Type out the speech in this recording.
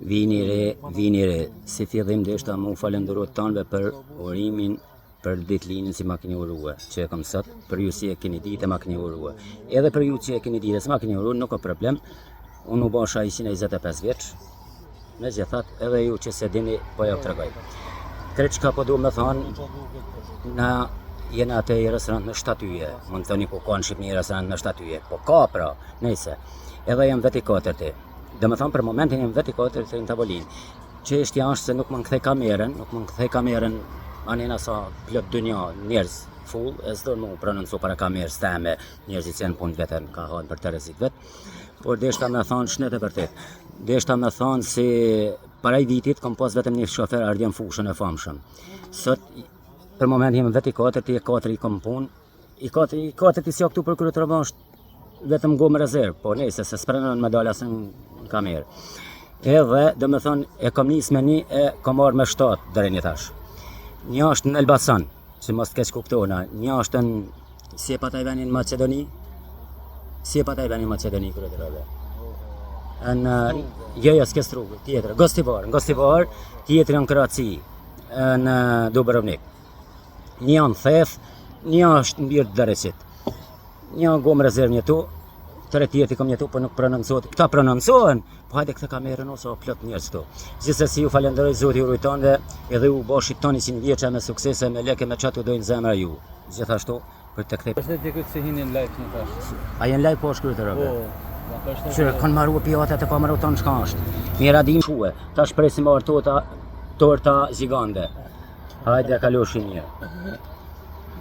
Vini re, si fillim deshta mu falenderoj tanëve për urimin, për ditëlinin si ma keni urue, që e kam sot, për ju si e keni ditë e ma keni urue. Edhe për ju që e keni ditë e si ma keni urue, nuk ka problem. Unë u basha 125 vjeç, me gjithat edhe ju që se dini, po ja të regaj. Kreç ka po du me thonë, na jena atë i restorant në shtatyje, mund të thoni ku ka në Shqipni i restorant në shtatyje, po ka pra, nejse, edhe jam veti katërti. Dhe me thonë për momentin jam veti katërti në tavolinë. Çështja është se nuk më kthej kamerën, anena sa plot dynja njerëz full, e s'do më prononcu para kamerës teme, njerëzit që janë punë vetën, ka hajnë për të rrezik vet. Por deshta me thonë shnet e vërtet. Deshta me thonë si para i vitit kam pas vetëm një shofer ardhjem fushën e famshëm. Sot për momentin jam veti katërti, e katëri kam punë. I katërti si këtu për kryetarë është vetëm gomë rezervë, po nejse se s'pranon me dalë asë në kamerë. Edhe, dhe me thonë, e kam nisë me një e kam marrë me 7 deri një tash. Një është në Elbasan, që mos të keq kuptona, një është në si e pa Tajvanin në Macedoni, kryetarëve. Në joja s'ke strugë, tjetër, Gostivar, tjetër në Kroaci, në Dubrovnik. Një në Theth, një është në Birë Dërëqit. Një gomë rezervë një tu, tëre tjeti kom një tu, po nuk prononcohet. Këta prononcohen, po hajde këtë kamerën ose o plot njerëz këtu. Gjithsesi ju falenderoj Zoti ju rujton dhe edhe ju bashit tani 100 vjeça me suksese, me lekë, me çatu dojnë zemra ju. Gjithashtu për të kthej. Është dikujt se hinin live në tash. A janë live po shkruajtërave? Po, që kanë marrë pjatat e kamerën tonë çka është. Mira dim shue. Tash presim torta gigante. Hajde kaloshin mirë.